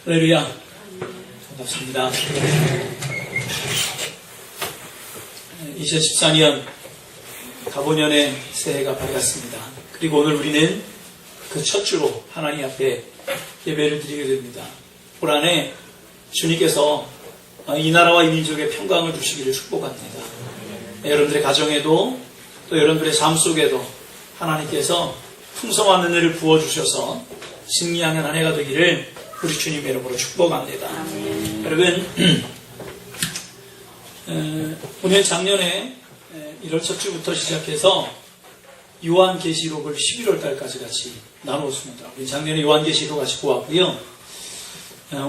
할렐루야. 반갑습니다. 2014년 가보년의 새해가 밝았습니다. 그리고 오늘 우리는 그 첫 주로 하나님 앞에 예배를 드리게 됩니다. 올 한해 주님께서 이 나라와 이 민족의 평강을 주시기를 축복합니다. 여러분들의 가정에도 또 여러분들의 삶 속에도 하나님께서 풍성한 은혜를 부어주셔서 승리하는 한 해가 되기를 우리 주님 이름으로 축복합니다. 여러분, 오늘 작년에 1월 첫 주부터 시작해서 요한계시록을 11월 달까지 같이 나누었습니다. 작년에 요한계시록 같이 보았고요.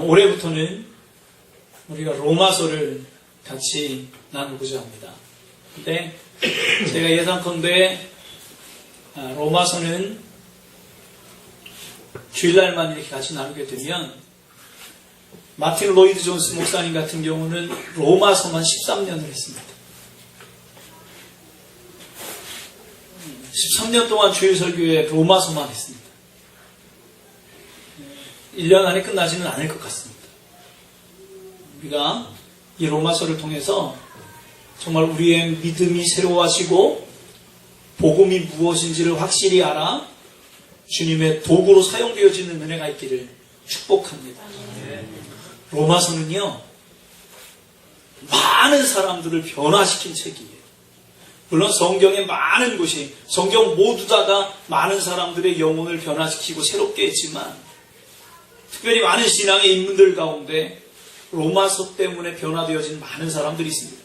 올해부터는 우리가 로마서를 같이 나누고자 합니다. 근데 제가 예상컨대 로마서는 주일날만 이렇게 같이 나누게 되면 마틴 로이드 존스 목사님 같은 경우는 로마서만 13년을 했습니다. 13년 동안 주일 설교에 로마서만 했습니다. 1년 안에 끝나지는 않을 것 같습니다. 우리가 이 로마서를 통해서 정말 우리의 믿음이 새로워지고 복음이 무엇인지를 확실히 알아 주님의 도구로 사용되어지는 은혜가 있기를 축복합니다. 로마서는요, 많은 사람들을 변화시킨 책이에요. 물론 성경의 많은 곳이, 성경 모두 다가 많은 사람들의 영혼을 변화시키고 새롭게 했지만, 특별히 많은 신앙의 인물들 가운데 로마서 때문에 변화되어진 많은 사람들이 있습니다.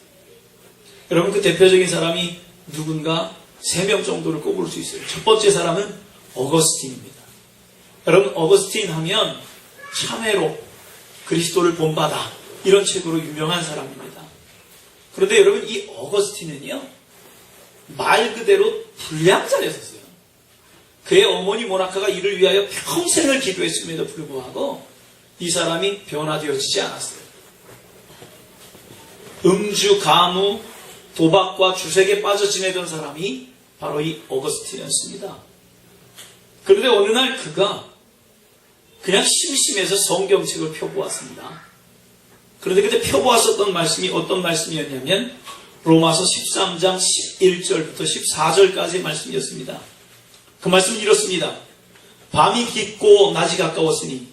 여러분, 그 대표적인 사람이 누군가 3명 정도를 꼽을 수 있어요. 첫 번째 사람은 어거스틴입니다. 여러분, 어거스틴 하면 참회로 그리스도를 본받아 이런 책으로 유명한 사람입니다. 그런데 여러분, 이 어거스틴은요, 말 그대로 불량자였었어요. 그의 어머니 모나카가 이를 위하여 평생을 기도했음에도 불구하고 이 사람이 변화되어지지 않았어요. 음주, 가무, 도박과 주색에 빠져 지내던 사람이 바로 이 어거스틴이었습니다. 그런데 어느 날 그가 그냥 심심해서 성경책을 펴보았습니다. 그런데 그때 펴보았었던 말씀이 어떤 말씀이었냐면 로마서 13장 11절부터 14절까지의 말씀이었습니다. 그 말씀은 이렇습니다. 밤이 깊고 낮이 가까웠으니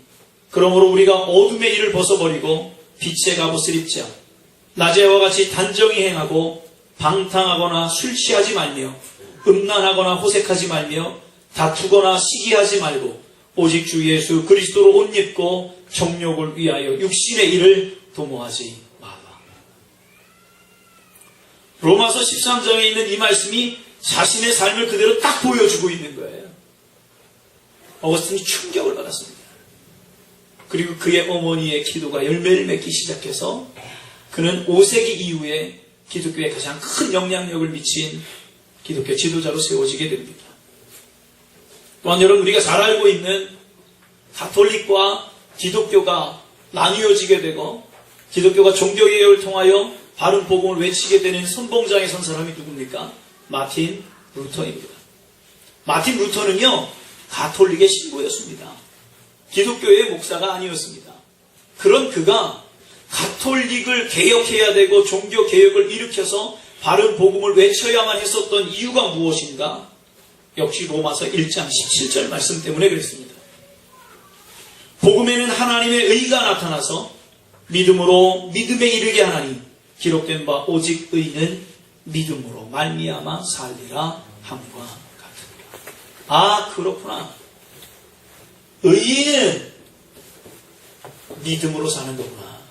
그러므로 우리가 어둠의 일을 벗어버리고 빛의 갑옷을 입자. 낮에와 같이 단정히 행하고 방탕하거나 술 취하지 말며 음란하거나 호색하지 말며 다투거나 시기하지 말고 오직 주 예수 그리스도로 옷 입고 정욕을 위하여 육신의 일을 도모하지 마라. 로마서 13장에 있는 이 말씀이 자신의 삶을 그대로 딱 보여주고 있는 거예요. 어거스틴이 충격을 받았습니다. 그리고 그의 어머니의 기도가 열매를 맺기 시작해서 그는 5세기 이후에 기독교에 가장 큰 영향력을 미친 기독교 지도자로 세워지게 됩니다. 또한 여러분, 우리가 잘 알고 있는 가톨릭과 기독교가 나뉘어지게 되고 기독교가 종교개혁을 통하여 바른 복음을 외치게 되는 선봉장에 선 사람이 누굽니까? 마틴 루터입니다. 마틴 루터는요, 가톨릭의 신부였습니다. 기독교의 목사가 아니었습니다. 그런 그가 가톨릭을 개혁해야 되고 종교개혁을 일으켜서 바른 복음을 외쳐야만 했었던 이유가 무엇인가? 역시 로마서 1장 17절 말씀 때문에 그랬습니다. 복음에는 하나님의 의가 나타나서 믿음으로 믿음에 이르게 하나니 기록된 바 오직 의는 믿음으로 말미암아 살리라 함과 같으니라. 아, 그렇구나. 의인은 믿음으로 사는 거구나.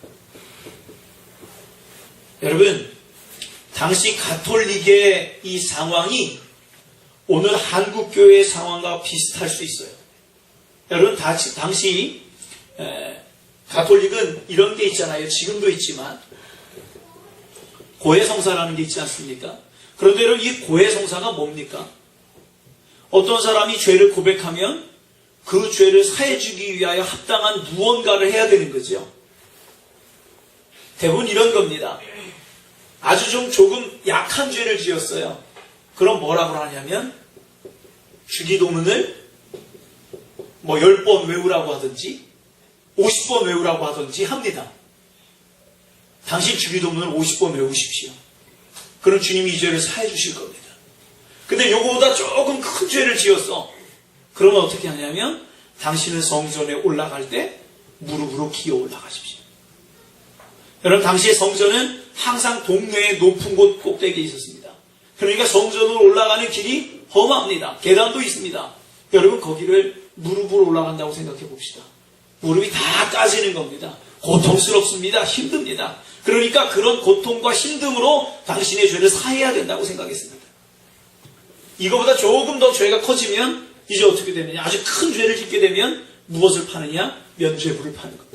여러분, 당시 가톨릭의 이 상황이 오늘 한국교회의 상황과 비슷할 수 있어요. 여러분, 당시 가톨릭은 이런 게 있잖아요. 지금도 있지만 고해성사라는 게 있지 않습니까? 그런데 여러분, 이 고해성사가 뭡니까? 어떤 사람이 죄를 고백하면 그 죄를 사해주기 위하여 합당한 무언가를 해야 되는 거죠. 대부분 이런 겁니다. 아주 조금 약한 죄를 지었어요. 그럼 뭐라고 하냐면 주기도문을 10번 외우라고 하든지 50번 외우라고 하든지 합니다. 당신 주기도문을 50번 외우십시오. 그럼 주님이 이 죄를 사해 주실 겁니다. 근데 요거보다 조금 큰 죄를 지었어. 그러면 어떻게 하냐면 당신은 성전에 올라갈 때 무릎으로 기어 올라가십시오. 여러분, 당시의 성전은 항상 동네의 높은 곳 꼭대기에 있었습니다. 그러니까 성전으로 올라가는 길이 험합니다. 계단도 있습니다. 여러분, 거기를 무릎으로 올라간다고 생각해 봅시다. 무릎이 다 까지는 겁니다. 고통스럽습니다. 힘듭니다. 그러니까 그런 고통과 힘듦으로 당신의 죄를 사해야 된다고 생각했습니다. 이거보다 조금 더 죄가 커지면 이제 어떻게 되느냐? 아주 큰 죄를 짓게 되면 무엇을 파느냐? 면죄부를 파는 겁니다.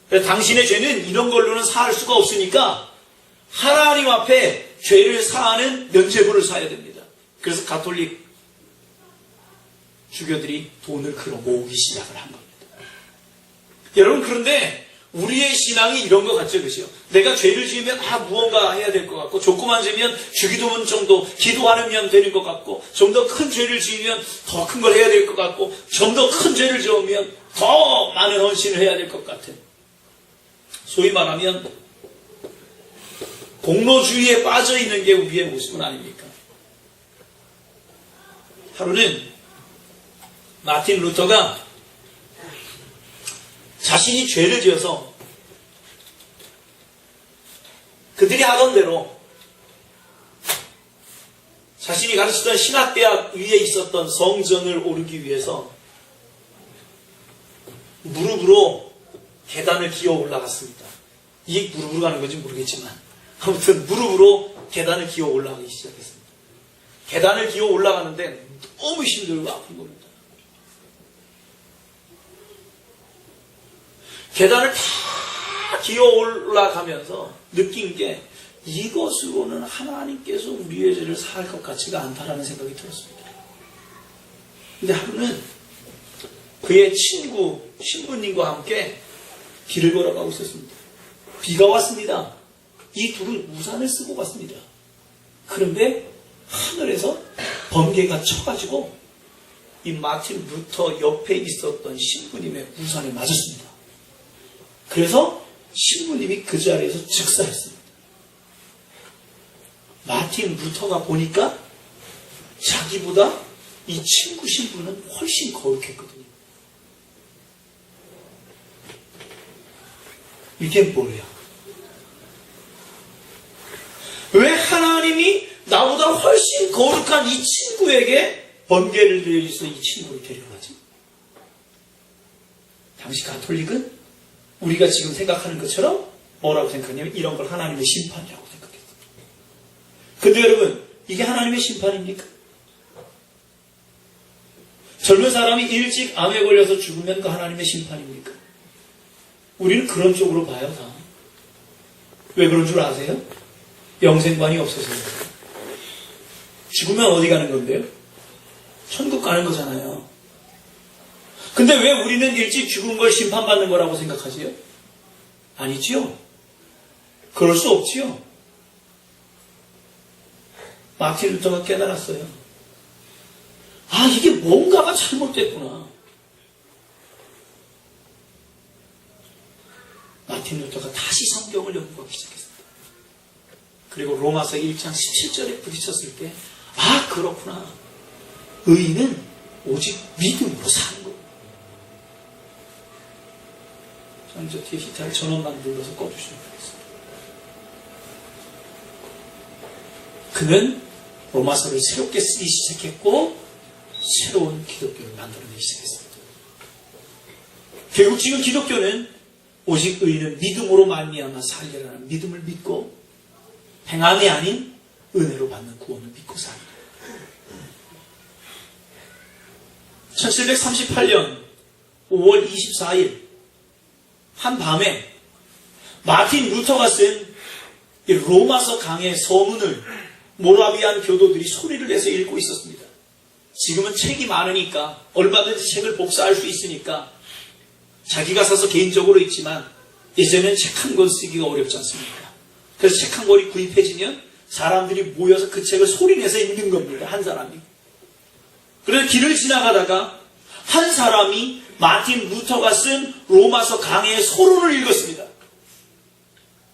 당신의 죄는 이런 걸로는 사할 수가 없으니까 하나님 앞에 죄를 사하는 면죄부를 사야 됩니다. 그래서 가톨릭 주교들이 돈을 끌어 모으기 시작을 한 겁니다. 여러분, 그런데 우리의 신앙이 이런 것 같죠, 그죠? 내가 죄를 지으면 무언가 해야 될 것 같고, 조금만 지면 주기도문 정도 기도하면 되는 것 같고, 좀 더 큰 죄를 지으면 더 큰 걸 해야 될 것 같고, 좀 더 큰 죄를 지으면 더 많은 헌신을 해야 될 것 같은, 소위 말하면 공로주의에 빠져 있는 게 우리의 모습은 아닙니까? 하루는 마틴 루터가 자신이 죄를 지어서 그들이 하던 대로 자신이 가르치던 신학대학 위에 있었던 성전을 오르기 위해서 무릎으로 계단을 기어 올라갔습니다. 이게 무릎으로 가는 건지 모르겠지만 아무튼 무릎으로 계단을 기어 올라가기 시작했습니다. 계단을 기어 올라가는데 너무 힘들고 아픈 겁니다. 계단을 다 기어 올라가면서 느낀 게 이것으로는 하나님께서 우리의 죄를 사할 것 같지가 않다라는 생각이 들었습니다. 근데 하루는 그의 친구 신부님과 함께 길을 걸어가고 있었습니다. 비가 왔습니다. 이 둘은 우산을 쓰고 갔습니다. 그런데 하늘에서 번개가 쳐가지고 이 마틴 루터 옆에 있었던 신부님의 우산에 맞았습니다. 그래서 신부님이 그 자리에서 즉사했습니다. 마틴 루터가 보니까 자기보다 이 친구 신부는 훨씬 거룩했거든요. 이게 뭐예요? 왜 하나님이 나보다 훨씬 거룩한 이 친구에게 번개를 내려서 이 친구를 데려가지? 당시 가톨릭은 우리가 지금 생각하는 것처럼 뭐라고 생각하냐면 이런 걸 하나님의 심판이라고 생각했어요. 근데 여러분, 이게 하나님의 심판입니까? 젊은 사람이 일찍 암에 걸려서 죽으면 그 하나님의 심판입니까? 우리는 그런 쪽으로 봐요, 다. 왜 그런 줄 아세요? 영생관이 없어서요. 죽으면 어디 가는 건데요? 천국 가는 거잖아요. 근데 왜 우리는 일찍 죽은 걸 심판받는 거라고 생각하지요? 아니지요. 그럴 수 없지요. 마틴 루터가 깨달았어요. 이게 뭔가가 잘못됐구나. 마틴 루터가 다시 성경을 연구하기 시작했습니다. 그리고 로마서 1장 17절에 부딪혔을 때 그렇구나. 의인은 오직 믿음으로 사는 거. 저는 저 뒤에 기타를 전원만 눌러서 꺼주시면 되겠습니다. 그는 로마서를 새롭게 쓰기 시작했고 새로운 기독교를 만들어내기 시작했습니다. 결국 지금 기독교는 오직 의인은 믿음으로 말미암아 살리라는 믿음을 믿고 행함이 아닌 은혜로 받는 구원을 믿고 삽니다. 1738년 5월 24일 한밤에 마틴 루터가 쓴 로마서 강의 서문을 모라비안 교도들이 소리를 내서 읽고 있었습니다. 지금은 책이 많으니까 얼마든지 책을 복사할 수 있으니까 자기가 사서 개인적으로 읽지만 예전에는 책 한 권 쓰기가 어렵지 않습니까? 그래서 책 한 권이 구입해지면 사람들이 모여서 그 책을 소리내서 읽는 겁니다. 한 사람이. 그래서 길을 지나가다가 한 사람이 마틴 루터가 쓴 로마서 강해의 서론을 읽었습니다.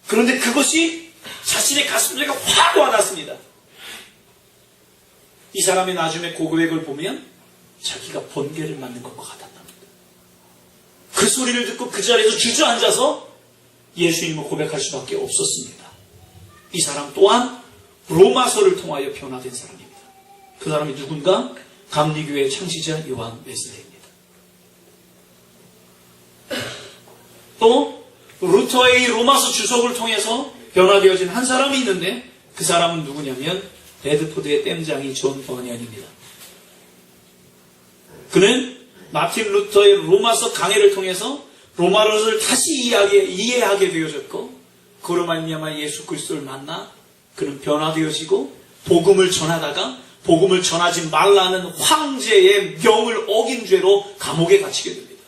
그런데 그것이 자신의 가슴속에 확 와닿습니다. 이 사람의 나중에 고백을 보면 자기가 번개를 맞는 것과 같았답니다. 그 소리를 듣고 그 자리에서 주저앉아서 예수님을 고백할 수밖에 없었습니다. 이 사람 또한 로마서를 통하여 변화된 사람입니다. 그 사람이 누군가? 감리교회 창시자 요한 웨슬레이입니다. 또 루터의 로마서 주석을 통해서 변화되어진 한 사람이 있는데 그 사람은 누구냐면 베드포드의 땜장이 존 버니언입니다. 그는 마틴 루터의 로마서 강해를 통해서 로마서를 다시 이해하게 되어졌고 그로 말미암아 예수 그리스도를 만나 그는 변화되어지고 복음을 전하다가 복음을 전하지 말라는 황제의 명을 어긴 죄로 감옥에 갇히게 됩니다.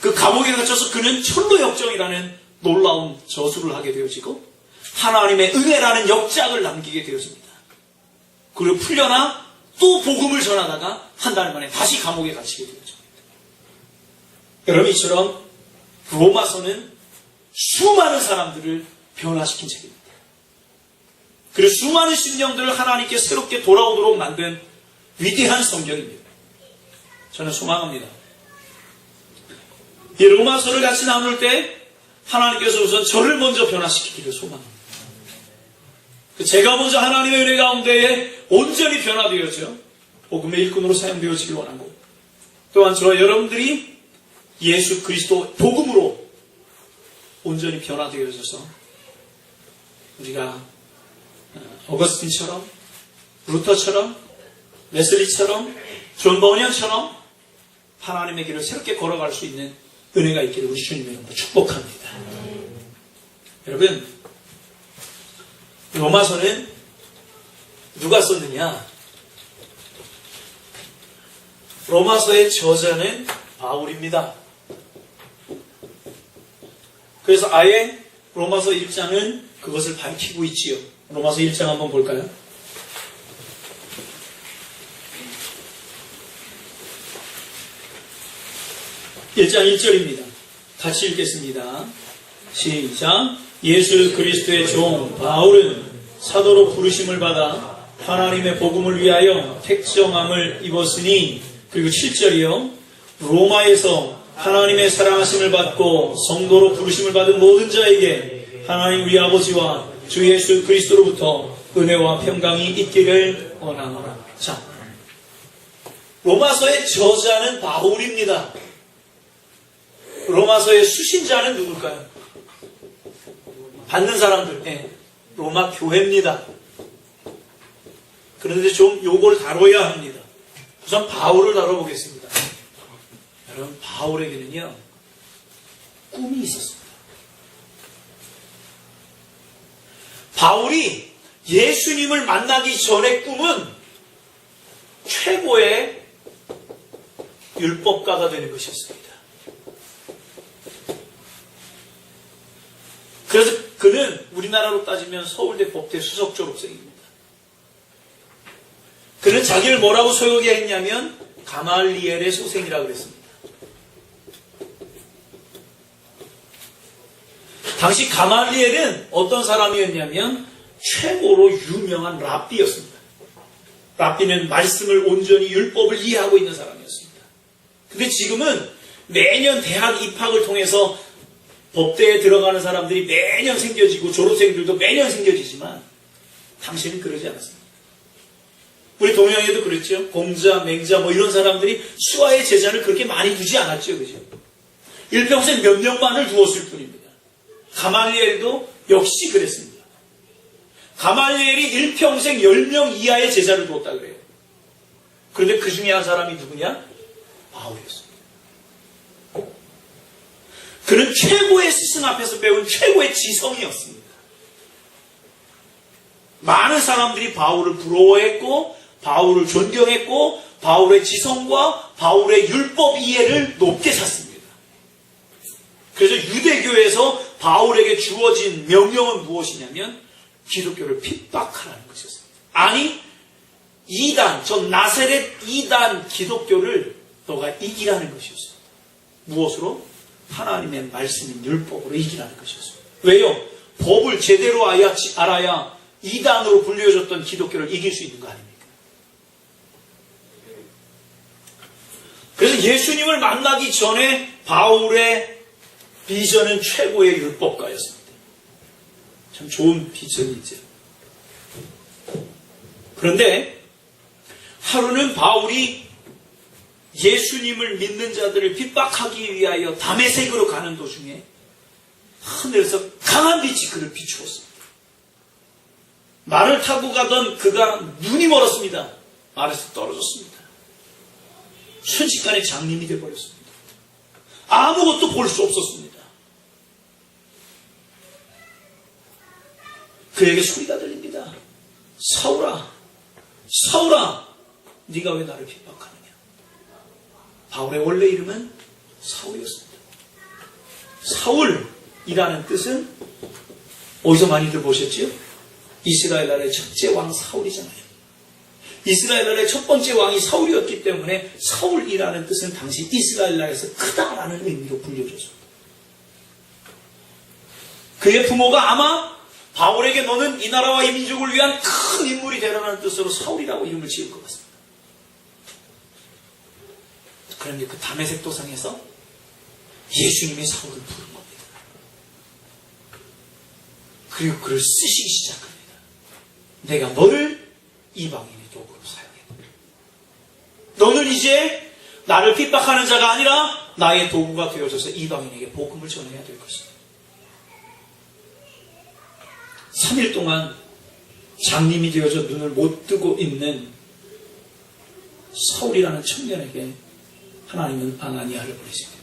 그 감옥에 갇혀서 그는 철로역정이라는 놀라운 저수를 하게 되어지고 하나님의 은혜라는 역작을 남기게 되어집니다. 그리고 풀려나 또 복음을 전하다가 한 달 만에 다시 감옥에 갇히게 되어집니다. 여러분 이처럼 로마서는 수많은 사람들을 변화시킨 책입니다. 그리고 수많은 심령들을 하나님께 새롭게 돌아오도록 만든 위대한 성경입니다. 저는 소망합니다. 이 로마서를 같이 나눌 때 하나님께서 우선 저를 먼저 변화시키기를 소망합니다. 제가 먼저 하나님의 은혜 가운데에 온전히 변화되어져 복음의 일꾼으로 사용되어지길 원하고 또한 저와 여러분들이 예수 그리스도 복음으로 온전히 변화되어져서 우리가 어거스틴처럼 루터처럼 웨슬리처럼 존 버니언처럼 하나님의 길을 새롭게 걸어갈 수 있는 은혜가 있기를 우리 주님의 이름으로 축복합니다. 여러분 로마서는 누가 썼느냐? 로마서의 저자는 바울입니다. 그래서 아예 로마서 1장은 그것을 밝히고 있지요. 로마서 1장 한번 볼까요? (1장 1절입니다) 같이 읽겠습니다. 시작. 예수 그리스도의 종 바울은 사도로 부르심을 받아 하나님의 복음을 위하여 택정함을 입었으니 그리고 7절이요. 로마에서 하나님의 사랑하심을 받고 성도로 부르심을 받은 모든 자에게 하나님 우리 아버지와 주 예수 그리스도로부터 은혜와 평강이 있기를 원하노라. 자, 로마서의 저자는 바울입니다. 로마서의 수신자는 누굴까요? 받는 사람들, 로마 교회입니다. 그런데 좀 요걸 다뤄야 합니다. 우선 바울을 다뤄보겠습니다. 여러분, 바울에게는요, 꿈이 있었습니다. 바울이 예수님을 만나기 전의 꿈은 최고의 율법가가 되는 것이었습니다. 그래서 그는 우리나라로 따지면 서울대 법대 수석 졸업생입니다. 그는 자기를 뭐라고 소개했냐면 가말리엘의 소생이라고 그랬습니다. 당시 가말리엘은 어떤 사람이었냐면 최고로 유명한 랍비였습니다. 랍비는 말씀을 온전히 율법을 이해하고 있는 사람이었습니다. 근데 지금은 매년 대학 입학을 통해서 법대에 들어가는 사람들이 매년 생겨지고 졸업생들도 매년 생겨지지만 당시는 그러지 않았습니다. 우리 동양에도 그랬죠. 공자, 맹자 뭐 이런 사람들이 수아의 제자를 그렇게 많이 두지 않았죠. 그죠? 일평생 몇 명만을 두었을 뿐입니다. 가말리엘도 역시 그랬습니다. 가말리엘이 일평생 10명 이하의 제자를 두었다 그래요. 그런데 그 중에 한 사람이 누구냐? 바울이었습니다. 그는 최고의 스승 앞에서 배운 최고의 지성이었습니다. 많은 사람들이 바울을 부러워했고 바울을 존경했고 바울의 지성과 바울의 율법 이해를 높게 샀습니다. 그래서 유대교에서 바울에게 주어진 명령은 무엇이냐면 기독교를 핍박하라는 것이었습니다. 아니 이단, 저 나세렛 이단 기독교를 너가 이기라는 것이었습니다. 무엇으로? 하나님의 말씀인 율법으로 이기라는 것이었습니다. 왜요? 법을 제대로 알아야 이단으로 불려졌던 기독교를 이길 수 있는 거 아닙니까? 그래서 예수님을 만나기 전에 바울의 비전은 최고의 율법가였습니다. 참 좋은 비전이죠. 그런데 하루는 바울이 예수님을 믿는 자들을 핍박하기 위하여 다메섹으로 가는 도중에 하늘에서 강한 빛이 그를 비추었습니다. 말을 타고 가던 그가 눈이 멀었습니다. 말에서 떨어졌습니다. 순식간에 장님이 되어버렸습니다. 아무것도 볼 수 없었습니다. 그에게 소리가 들립니다. 사울아, 사울아, 네가 왜 나를 핍박하느냐? 바울의 원래 이름은 사울이었습니다. 사울이라는 뜻은 어디서 많이들 보셨지요? 이스라엘 나라의 첫째 왕 사울이잖아요. 이스라엘 나라의 첫 번째 왕이 사울이었기 때문에 사울이라는 뜻은 당시 이스라엘 나라에서 크다라는 의미로 불려졌습니다. 그의 부모가 아마 바울에게 너는 이 나라와 이 민족을 위한 큰 인물이 되라는 뜻으로 사울이라고 이름을 지은 것 같습니다. 그런데 그 다메섹 도상에서 예수님의 사울을 부른 겁니다. 그리고 그를 쓰시기 시작합니다. 내가 너를 이방인의 도구로 사용했다. 너는 이제 나를 핍박하는 자가 아니라 나의 도구가 되어져서 이방인에게 복음을 전해야 될 것이다. 3일 동안 장님이 되어져 눈을 못 뜨고 있는 사울이라는 청년에게 하나님은 아나니아를 보내십니다.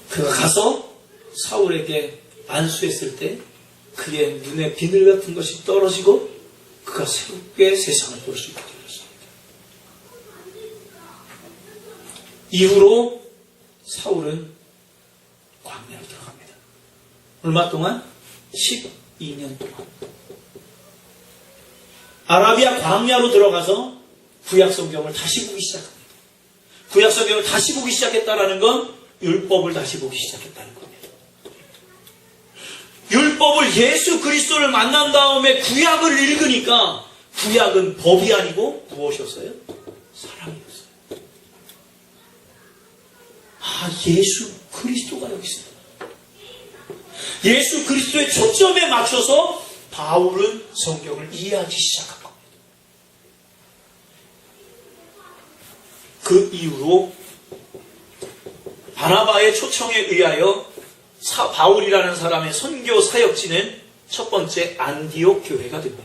그가 가서 사울에게 안수했을 때 그의 눈에 비늘 같은 것이 떨어지고 그가 새롭게 세상을 볼 수 있게 되었습니다. 이후로 사울은 광야로 들어갑니다. 얼마 동안? 12년 동안. 아라비아 광야로 들어가서 구약성경을 다시 보기 시작합니다. 구약성경을 다시 보기 시작했다는 건 율법을 다시 보기 시작했다는 겁니다. 율법을 예수 그리스도를 만난 다음에 구약을 읽으니까 구약은 법이 아니고 무엇이었어요? 사랑이었어요. 예수 그리스도가 여기 있습니다. 예수 그리스도의 초점에 맞춰서 바울은 성경을 이해하기 시작한 겁니다. 그 이후로 바나바의 초청에 의하여 바울이라는 사람의 선교 사역지는 첫 번째 안디옥 교회가 됩니다.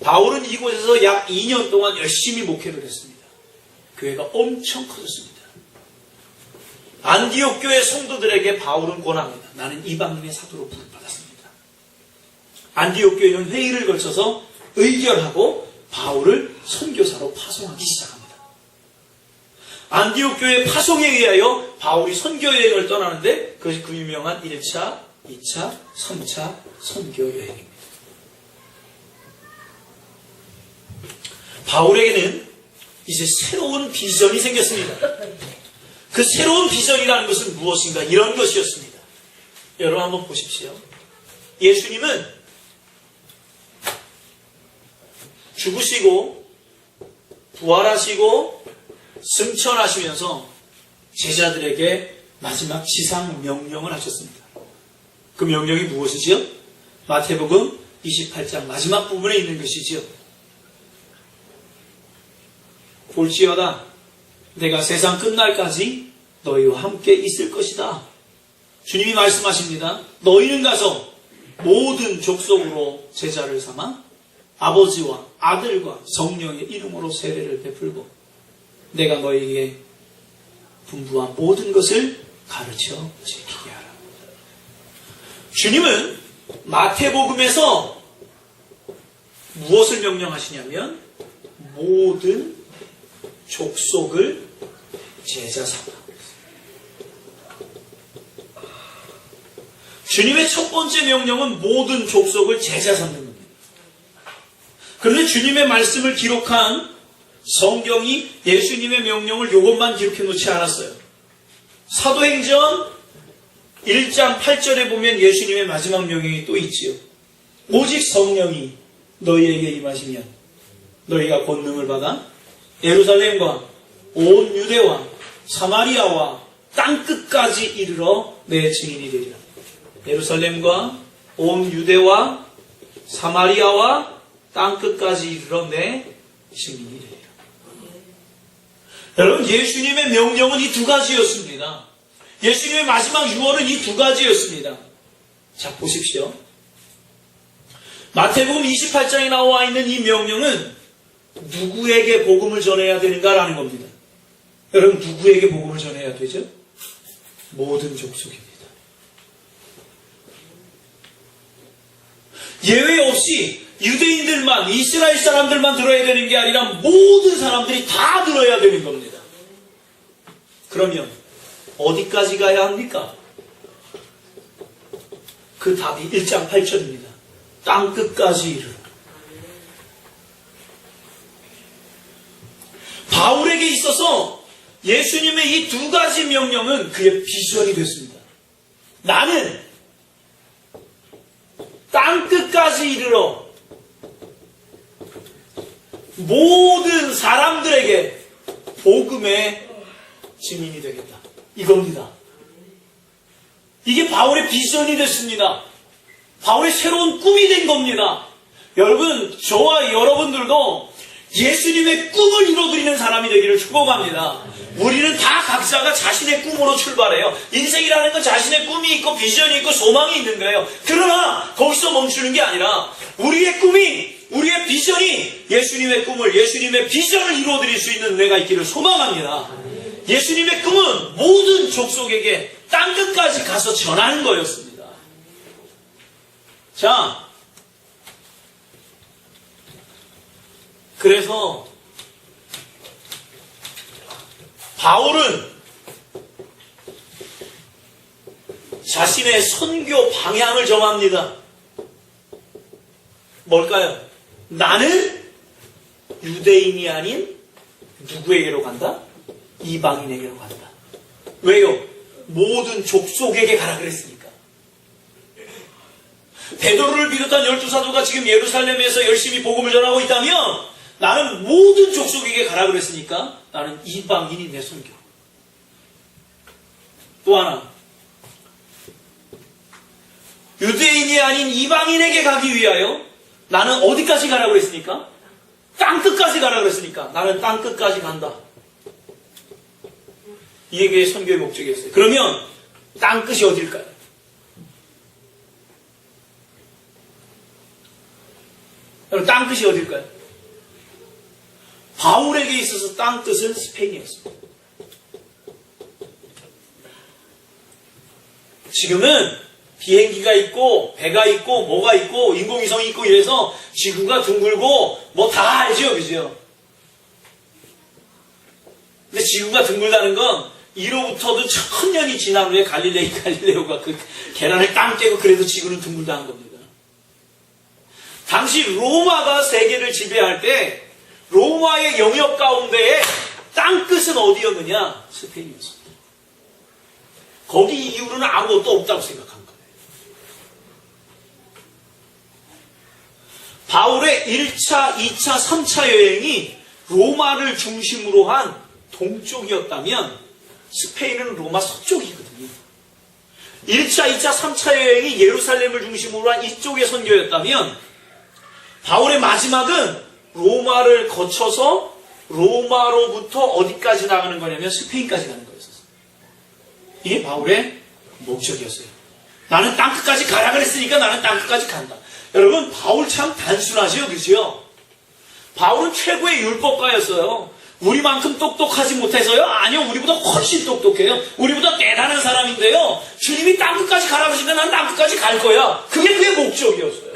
바울은 이곳에서 약 2년 동안 열심히 목회를 했습니다. 교회가 엄청 커졌습니다. 안디옥 교회 성도들에게 바울은 권합니다. 나는 이방인의 사도로 부름받았습니다. 안디옥 교회는 회의를 거쳐서 의결하고 바울을 선교사로 파송하기 시작합니다. 안디옥 교회 파송에 의하여 바울이 선교 여행을 떠나는데 그것이 그 유명한 1차, 2차, 3차 선교 여행입니다. 바울에게는 이제 새로운 비전이 생겼습니다. 그 새로운 비전이라는 것은 무엇인가? 이런 것이었습니다. 여러분 한번 보십시오. 예수님은 죽으시고 부활하시고 승천하시면서 제자들에게 마지막 지상 명령을 하셨습니다. 그 명령이 무엇이지요? 마태복음 28장 마지막 부분에 있는 것이지요. 볼지어다 내가 세상 끝날까지 너희와 함께 있을 것이다. 주님이 말씀하십니다. 너희는 가서 모든 족속으로 제자를 삼아 아버지와 아들과 성령의 이름으로 세례를 베풀고 내가 너희에게 분부한 모든 것을 가르쳐 지키게 하라. 주님은 마태복음에서 무엇을 명령하시냐면 모든 족속을 제자 삼아. 주님의 첫 번째 명령은 모든 족속을 제자 삼는 겁니다. 그런데 주님의 말씀을 기록한 성경이 예수님의 명령을 이것만 기록해 놓지 않았어요. 사도행전 1장 8절에 보면 예수님의 마지막 명령이 또 있지요. 오직 성령이 너희에게 임하시면 너희가 권능을 받아 예루살렘과 온 유대와 사마리아와 땅끝까지 이르러 내 증인이 되리라. 예루살렘과 온 유대와 사마리아와 땅끝까지 이르러 내 증인이 되리라. 여러분, 예수님의 명령은 이 두 가지였습니다. 예수님의 마지막 유언은 이 두 가지였습니다. 자, 보십시오. 마태복음 28장에 나와 있는 이 명령은 누구에게 복음을 전해야 되는가라는 겁니다. 여러분, 누구에게 복음을 전해야 되죠? 모든 족속입니다. 예외 없이 유대인들만, 이스라엘 사람들만 들어야 되는 게 아니라 모든 사람들이 다 들어야 되는 겁니다. 그러면 어디까지 가야 합니까? 그 답이 1장 8절입니다. 땅끝까지 이르러. 바울에게 있어서 예수님의 이 두 가지 명령은 그의 비전이 됐습니다. 나는 땅끝까지 이르러 모든 사람들에게 복음의 증인이 되겠다. 이겁니다. 이게 바울의 비전이 됐습니다. 바울의 새로운 꿈이 된 겁니다. 여러분, 저와 여러분들도 예수님의 꿈을 이루어드리는 사람이 되기를 축복합니다. 우리는 다 각자가 자신의 꿈으로 출발해요. 인생이라는 건 자신의 꿈이 있고 비전이 있고 소망이 있는 거예요. 그러나 거기서 멈추는 게 아니라 우리의 꿈이, 우리의 비전이 예수님의 꿈을, 예수님의 비전을 이루어드릴 수 있는 은혜가 있기를 소망합니다. 예수님의 꿈은 모든 족속에게 땅끝까지 가서 전하는 거였습니다. 자, 그래서 바울은 자신의 선교 방향을 정합니다. 뭘까요? 나는 유대인이 아닌 누구에게로 간다? 이방인에게로 간다. 왜요? 모든 족속에게 가라 그랬으니까. 베드로를 비롯한 12사도가 지금 예루살렘에서 열심히 복음을 전하고 있다면 나는 모든 족속에게 가라 그랬으니까 나는 이방인이 내 선교. 또 하나, 유대인이 아닌 이방인에게 가기 위하여 나는 어디까지 가라 그랬으니까? 땅끝까지 가라 그랬으니까 나는 땅끝까지 간다. 이게 선교의 목적이었어요. 그러면 땅끝이 어딜까요? 여러분, 땅끝이 어딜까요? 바울에게 있어서 땅끝은 스페인이었습니다. 지금은 비행기가 있고 배가 있고 뭐가 있고 인공위성이 있고 이래서 지구가 둥글고 뭐 다 알죠, 그죠? 근데 지구가 둥글다는 건 이로부터도 1000년이 지난 후에 갈릴레오가 그 계란을 땅 깨고 그래도 지구는 둥글다는 겁니다. 당시 로마가 세계를 지배할 때 로마의 영역 가운데에 땅끝은 어디였느냐? 스페인이었습니다. 거기 이후로는 아무것도 없다고 생각한 거예요. 바울의 1차, 2차, 3차 여행이 로마를 중심으로 한 동쪽이었다면 스페인은 로마 서쪽이거든요. 1차, 2차, 3차 여행이 예루살렘을 중심으로 한 이쪽의 선교였다면 바울의 마지막은 로마를 거쳐서 로마로부터 어디까지 나가는 거냐면 스페인까지 가는 거였어요. 이게 바울의 목적이었어요. 나는 땅끝까지 가라 그랬으니까 나는 땅끝까지 간다. 여러분, 바울 참 단순하죠, 그죠? 바울은 최고의 율법가였어요. 우리만큼 똑똑하지 못해서요? 아니요, 우리보다 훨씬 똑똑해요. 우리보다 대단한 사람인데요. 주님이 땅끝까지 가라 그러시니까 난 땅끝까지 갈 거야. 그게 그의 목적이었어요.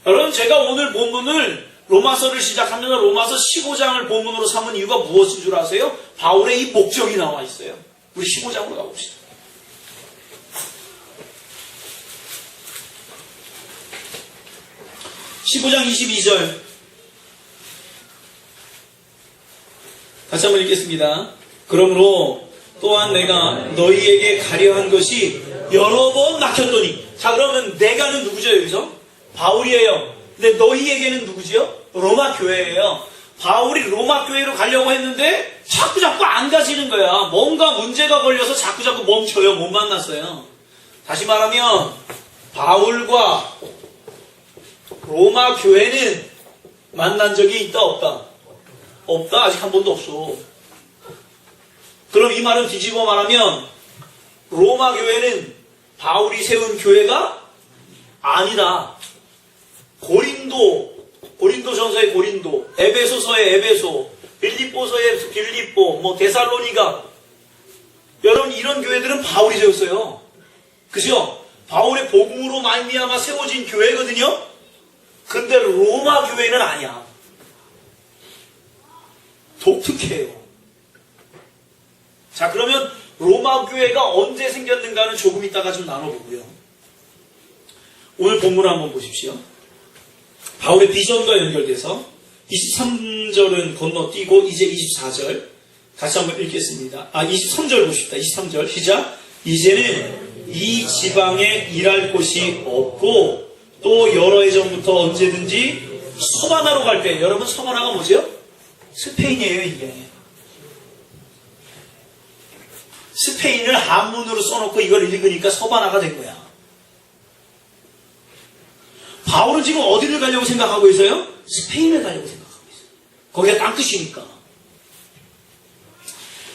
여러분, 제가 오늘 본문을 로마서를 시작하면서 로마서 15장을 본문으로 삼은 이유가 무엇인 줄 아세요? 바울의 이 목적이 나와 있어요. 우리 15장으로 가봅시다. 15장 22절 같이 한번 읽겠습니다. 그러므로 또한 내가 너희에게 가려 한 것이 여러 번 막혔더니. 자, 그러면 내가는 누구죠, 여기서? 바울이에요. 근데 너희에게는 누구지요? 로마 교회예요. 바울이 로마 교회로 가려고 했는데 자꾸 안 가지는 거야. 뭔가 문제가 걸려서 자꾸 멈춰요. 못 만났어요. 다시 말하면 바울과 로마 교회는 만난 적이 있다 없다? 없다. 아직 한 번도 없어. 그럼 이 말은 뒤집어 말하면 로마 교회는 바울이 세운 교회가 아니다. 고린도전서의 고린도, 에베소서의 에베소, 빌립보서의 빌립보, 데살로니가. 여러분, 이런 교회들은 바울이 세웠어요. 그죠? 바울의 복음으로 말미암아 세워진 교회거든요. 근데 로마 교회는 아니야. 독특해요. 자, 그러면 로마 교회가 언제 생겼는가는 조금 이따가 좀 나눠보고요. 오늘 본문을 한번 보십시오. 바울의 비전과 연결돼서 23절은 건너뛰고 이제 24절 같이 한번 읽겠습니다. 23절 보십시다. 23절 시작. 이제는 이 지방에 일할 곳이 없고 또 여러 해 전부터 언제든지 서바나로 갈 때, 여러분 서바나가 뭐죠? 스페인이에요. 이게 스페인을 한문으로 써놓고 이걸 읽으니까 서바나가 된 거야. 바울은 지금 어디를 가려고 생각하고 있어요? 스페인을 가려고 생각하고 있어요. 거기가 땅끝이니까.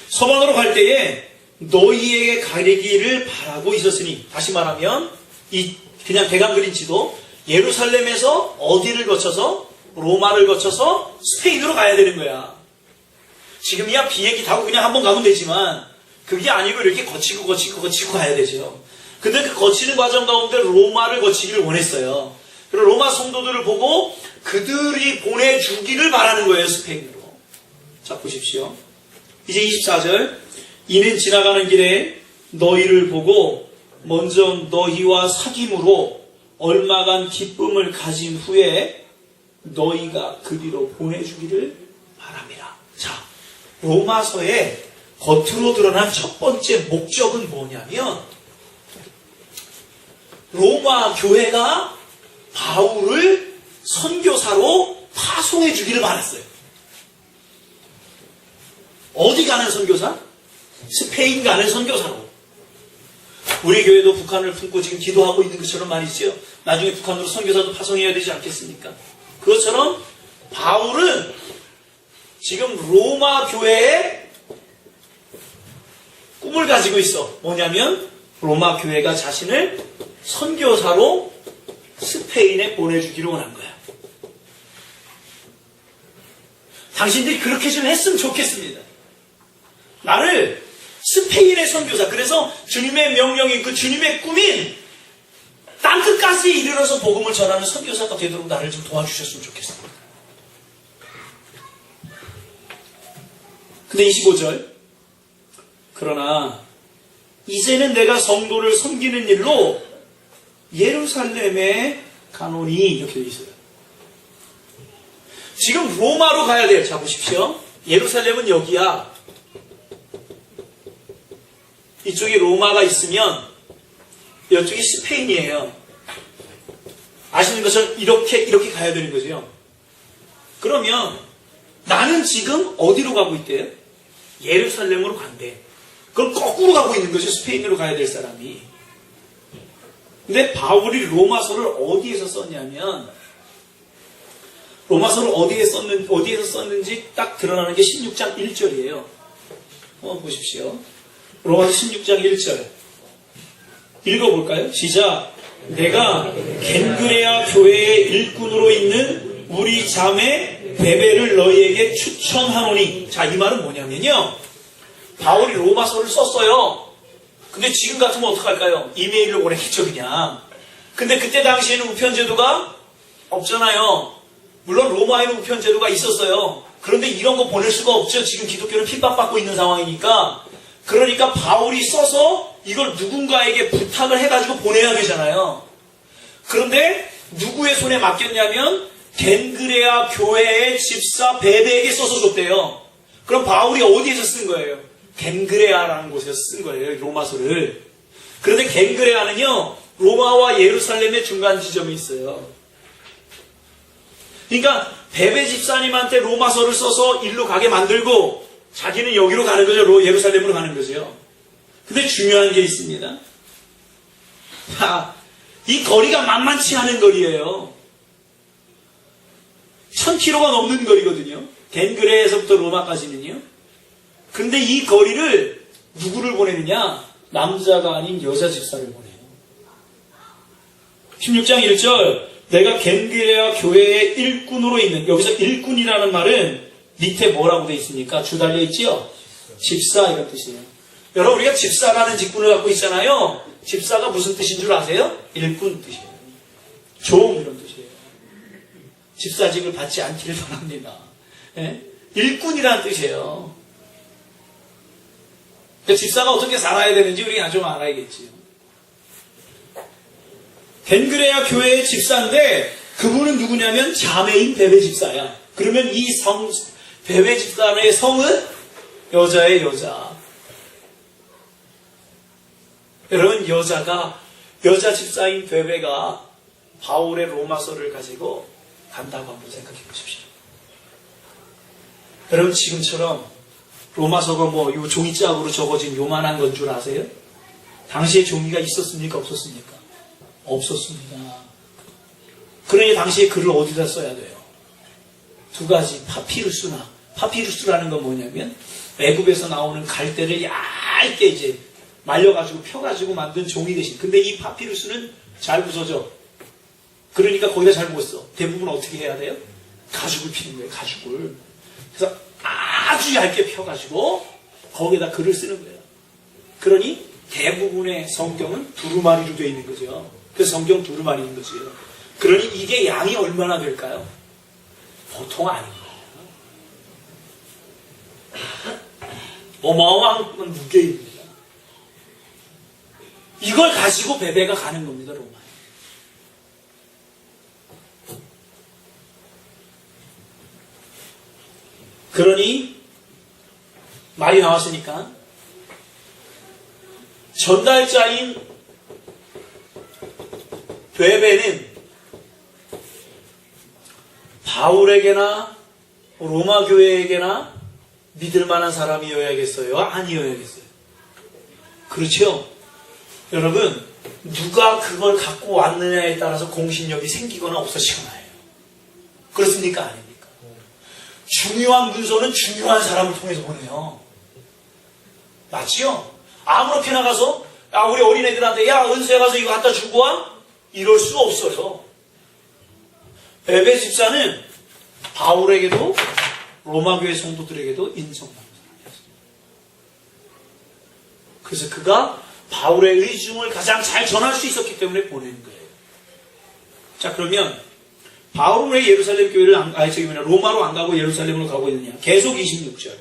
서방으로 갈 때에 너희에게 가리기를 바라고 있었으니, 다시 말하면 이 그냥 대강 그린 지도 예루살렘에서 어디를 거쳐서 로마를 거쳐서 스페인으로 가야 되는 거야. 지금이야 비행기 타고 그냥 한번 가면 되지만 그게 아니고 이렇게 거치고 가야 되죠. 근데 그 거치는 과정 가운데 로마를 거치기를 원했어요. 그리고 로마 성도들을 보고 그들이 보내주기를 바라는 거예요, 스페인으로. 자, 보십시오. 이제 24절. 이는 지나가는 길에 너희를 보고 먼저 너희와 사귐으로 얼마간 기쁨을 가진 후에 너희가 그리로 보내주기를 바랍니다. 자, 로마서의 겉으로 드러난 첫 번째 목적은 뭐냐면 로마 교회가 바울을 선교사로 파송해 주기를 바랐어요. 어디 가는 선교사? 스페인 가는 선교사로. 우리 교회도 북한을 품고 지금 기도하고 있는 것처럼 말이죠. 나중에 북한으로 선교사도 파송해야 되지 않겠습니까? 그것처럼 바울은 지금 로마 교회에 꿈을 가지고 있어. 뭐냐면 로마 교회가 자신을 선교사로 스페인에 보내주기로 원한 거야. 당신들이 그렇게 좀 했으면 좋겠습니다. 나를 스페인의 선교사, 그래서 주님의 명령인 그 주님의 꿈인 땅끝까지 이르러서 복음을 전하는 선교사가 되도록 나를 좀 도와주셨으면 좋겠습니다. 근데 25절. 그러나 이제는 내가 성도를 섬기는 일로 예루살렘에 가노니, 이렇게 되어 있어요. 지금 로마로 가야 돼요. 자, 보십시오. 예루살렘은 여기야. 이쪽이 로마가 있으면 이쪽이 스페인이에요. 아시는 것처럼 이렇게 가야 되는 거죠. 그러면 나는 지금 어디로 가고 있대요? 예루살렘으로 간대. 그럼 거꾸로 가고 있는 거죠. 스페인으로 가야 될 사람이. 근데 바울이 로마서를 어디에서 썼냐면, 로마서를 어디에서 썼는지 딱 드러나는 게 16장 1절이에요. 한번 보십시오. 로마서 16장 1절. 읽어볼까요? 시작. 내가 겐그레아 교회의 일꾼으로 있는 우리 자매 베베를 너희에게 추천하노니. 자, 이 말은 뭐냐면요. 바울이 로마서를 썼어요. 근데 지금 같으면 어떡할까요? 이메일을 보내겠죠, 그냥. 근데 그때 당시에는 우편제도가 없잖아요. 물론 로마에는 우편제도가 있었어요. 그런데 이런 거 보낼 수가 없죠. 지금 기독교는 핍박받고 있는 상황이니까. 그러니까 바울이 써서 이걸 누군가에게 부탁을 해가지고 보내야 되잖아요. 그런데 누구의 손에 맡겼냐면 겐그레아 교회의 집사 베베에게 써서 줬대요. 그럼 바울이 어디에서 쓴 거예요? 겐그레아라는 곳에서 쓴 거예요. 로마서를. 그런데 겐그레아는요, 로마와 예루살렘의 중간 지점이 있어요. 그러니까 베베 집사님한테 로마서를 써서 일로 가게 만들고 자기는 여기로 가는 거죠. 예루살렘으로 가는 거죠. 근데 중요한 게 있습니다. 이 거리가 만만치 않은 거리예요. 1000km가 넘는 거리거든요. 겐그레에서부터 로마까지는요. 근데 이 거리를 누구를 보내느냐? 남자가 아닌 여자 집사를 보내요. 16장 1절, 내가 겐그레아 교회의 일꾼으로 있는, 여기서 일꾼이라는 말은 밑에 뭐라고 되어 있습니까? 줄 달려 있지요? 집사, 이런 뜻이에요. 여러분, 우리가 집사라는 직분을 갖고 있잖아요. 집사가 무슨 뜻인 줄 아세요? 일꾼 뜻이에요. 종, 이런 뜻이에요. 집사직을 받지 않기를 바랍니다. 예? 일꾼이라는 뜻이에요. 그러니까 집사가 어떻게 살아야 되는지 우리가 좀 알아야겠지요. 겐그레아 교회의 집사인데 그분은 누구냐면 자매인 베베 집사야. 그러면 이 베베 집사의 성은 여자의 여자. 여러분, 여자 집사인 베베가 바울의 로마서를 가지고 간다고 한번 생각해 보십시오. 여러분, 지금처럼 로마서가 요 종이짝으로 적어진 요만한 건 줄 아세요? 당시에 종이가 있었습니까? 없었습니까? 없었습니다. 그러니 당시에 글을 어디다 써야 돼요? 두 가지, 파피루스라는 건 뭐냐면 애굽에서 나오는 갈대를 얇게 이제 말려가지고 펴가지고 만든 종이 대신. 근데 이 파피루스는 잘 부서져. 그러니까 거기다 잘 못 써. 대부분 어떻게 해야 돼요? 가죽을 피는 거예요. 가죽을. 그래서 아주 얇게 펴가지고 거기에다 글을 쓰는 거예요. 그러니 대부분의 성경은 두루마리로 되어 있는 거죠. 그래서 성경 두루마리인 거죠. 그러니 이게 양이 얼마나 될까요? 보통 아닌 거예요. 어마어마한 무게입니다. 이걸 가지고 베베가 가는 겁니다. 로마에. 그러니 말이 나왔으니까 전달자인 베베는 바울에게나 로마 교회에게나 믿을 만한 사람이어야겠어요? 아니어야겠어요? 그렇죠? 여러분, 누가 그걸 갖고 왔느냐에 따라서 공신력이 생기거나 없어지거나 해요. 그렇습니까? 아닙니까? 중요한 문서는 중요한 사람을 통해서 보내요. 맞지요? 아무렇게나 가서 우리 어린애들한테 은수에 가서 이거 갖다 주고 와? 이럴 수 없어요. 베베 집사는 바울에게도 로마 교회 성도들에게도 인정받는 사람이었어요. 그래서 그가 바울의 의중을 가장 잘 전할 수 있었기 때문에 보낸 거예요. 자, 그러면 바울은 왜 예루살렘 교회를 로마로 안 가고 예루살렘으로 가고 있느냐? 계속 26절.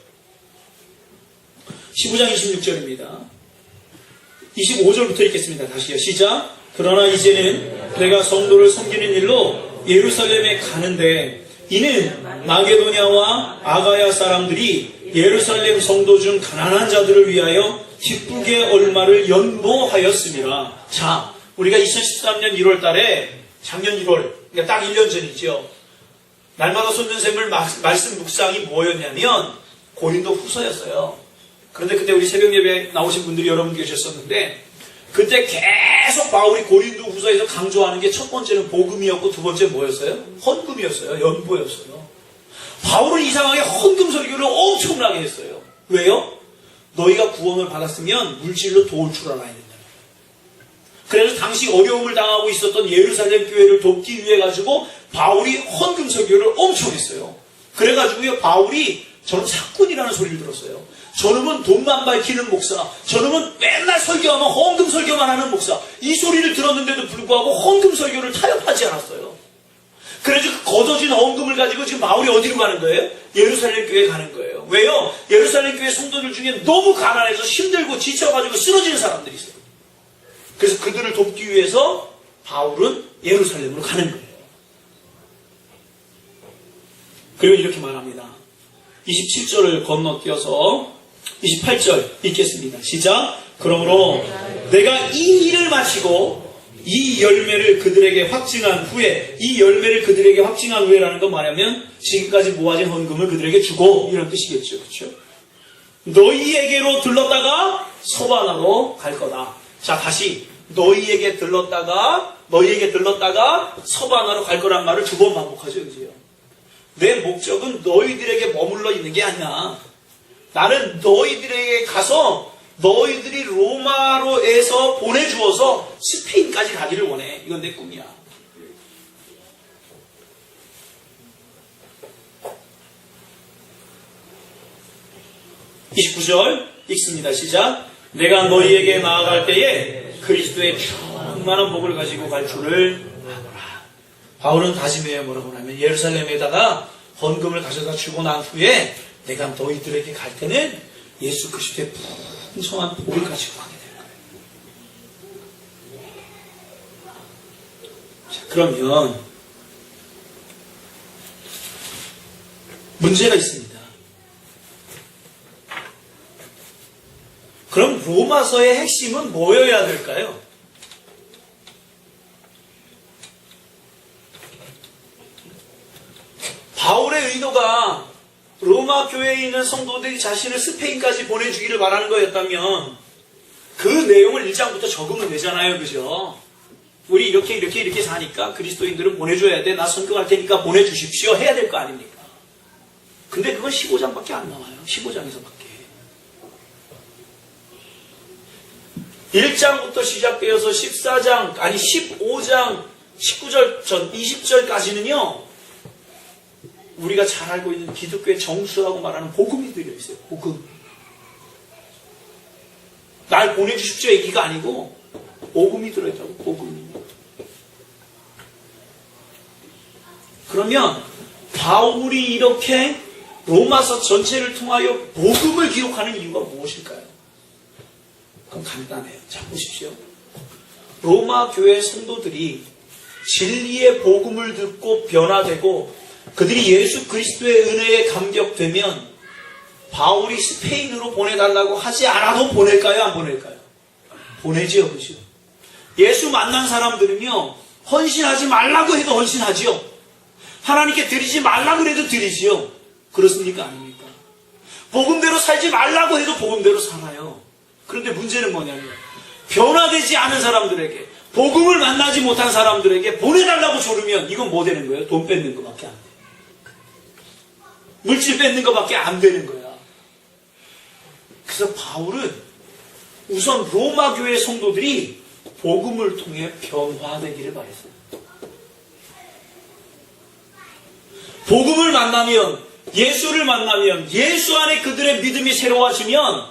15장 26절입니다. 25절부터 읽겠습니다. 다시요. 시작. 그러나 이제는 내가 성도를 섬기는 일로 예루살렘에 가는데 이는 마게도냐와 아가야 사람들이 예루살렘 성도 중 가난한 자들을 위하여 기쁘게 얼마를 연보하였습니다. 자, 우리가 2013년 1월 달에 작년 1월, 그러니까 딱 1년 전이죠. 날마다 솟는 샘물 말씀 묵상이 뭐였냐면 고린도 후서였어요. 그런데 그때 우리 새벽 예배 나오신 분들이 여러분 계셨었는데 그때 계속 바울이 고린도 후서에서 강조하는 게 첫 번째는 복음이었고 두 번째 뭐였어요? 헌금이었어요. 연보였어요. 바울은 이상하게 헌금 설교를 엄청나게 했어요. 왜요? 너희가 구원을 받았으면 물질로 도울 줄 알아야 된다. 그래서 당시 어려움을 당하고 있었던 예루살렘 교회를 돕기 위해 가지고 바울이 헌금 설교를 엄청 했어요. 그래가지고요, 바울이 저는 사꾼이라는 소리를 들었어요. 저놈은 돈만 밝히는 목사, 저놈은 맨날 설교하면 헌금 설교만 하는 목사, 이 소리를 들었는데도 불구하고 헌금 설교를 타협하지 않았어요. 그래서 그 거둬진 헌금을 가지고 지금 바울이 어디로 가는 거예요? 예루살렘 교회에 가는 거예요. 왜요? 예루살렘 교회 성도들 중에 너무 가난해서 힘들고 지쳐가지고 쓰러지는 사람들이 있어요. 그래서 그들을 돕기 위해서 바울은 예루살렘으로 가는 거예요. 그리고 이렇게 말합니다. 27절을 건너뛰어서 28절 읽겠습니다. 시작. 그러므로 내가 이 일을 마치고 이 열매를 그들에게 확증한 후에, 이 열매를 그들에게 확증한 후에라는 건 뭐냐면 지금까지 모아진 헌금을 그들에게 주고, 이런 뜻이겠죠. 그렇죠? 너희에게로 들렀다가 서바나로 갈 거다. 자, 다시 너희에게 들렀다가 서바나로 갈 거란 말을 두 번 반복하죠. 그죠? 내 목적은 너희들에게 머물러 있는 게 아니야. 나는 너희들에게 가서 너희들이 로마로에서 보내주어서 스페인까지 가기를 원해. 이건 내 꿈이야. (29절) 읽습니다. 시작. 내가 너희에게 나아갈 때에 그리스도의 충만한 복을 가지고 갈 줄을 아노라. 바울은 다짐해요. 뭐라고 하면 예루살렘에다가 헌금을 가져다 주고 난 후에 내가 너희들에게 갈 때는 예수 그리스도의 풍성한 복을 가지고 가게 될 거예요. 자, 그러면 문제가 있습니다. 그럼 로마서의 핵심은 뭐여야 될까요? 바울의 의도가 로마 교회에 있는 성도들이 자신을 스페인까지 보내주기를 바라는 거였다면 그 내용을 1장부터 적으면 되잖아요. 그죠? 우리 이렇게 사니까 그리스도인들은 보내줘야 돼. 나 선교할 테니까 보내주십시오. 해야 될 거 아닙니까? 근데 그건 15장밖에 안 나와요. 15장에서밖에. 1장부터 시작되어서 14장, 아니 15장, 19절 전 20절까지는요. 우리가 잘 알고 있는 기독교의 정수라고 말하는 복음이 들어있어요. 복음. 날 보내주십시오 얘기가 아니고 복음이 들어있다고. 복음이. 그러면 바울이 이렇게 로마서 전체를 통하여 복음을 기록하는 이유가 무엇일까요? 그럼 간단해요. 자, 보십시오. 로마 교회 성도들이 진리의 복음을 듣고 변화되고 그들이 예수 그리스도의 은혜에 감격되면 바울이 스페인으로 보내달라고 하지 않아도 보낼까요? 안 보낼까요? 보내지요. 그렇죠? 예수 만난 사람들은요. 헌신하지 말라고 해도 헌신하지요. 하나님께 드리지 말라고 해도 드리지요. 그렇습니까? 아닙니까? 복음대로 살지 말라고 해도 복음대로 살아요. 그런데 문제는 뭐냐면 변화되지 않은 사람들에게, 복음을 만나지 못한 사람들에게 보내달라고 조르면 이건 뭐 되는 거예요? 돈 뺏는 것밖에 안 돼요. 물질 뺏는 것밖에 안 되는 거야. 그래서 바울은 우선 로마 교회 성도들이 복음을 통해 변화되기를 바랬어요. 복음을 만나면, 예수를 만나면, 예수 안에 그들의 믿음이 새로워지면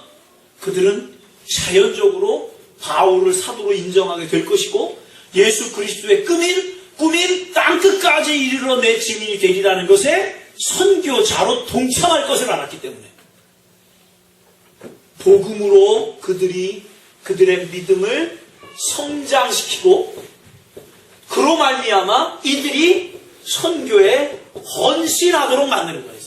그들은 자연적으로 바울을 사도로 인정하게 될 것이고 예수 그리스도의 꾸민 땅끝까지 이르러 내 증인이 되리라는 것에 선교자로 동참할 것을 알았기 때문에 복음으로 그들의 믿음을 성장시키고 그로 말미암아 이들이 선교에 헌신하도록 만드는 거예요.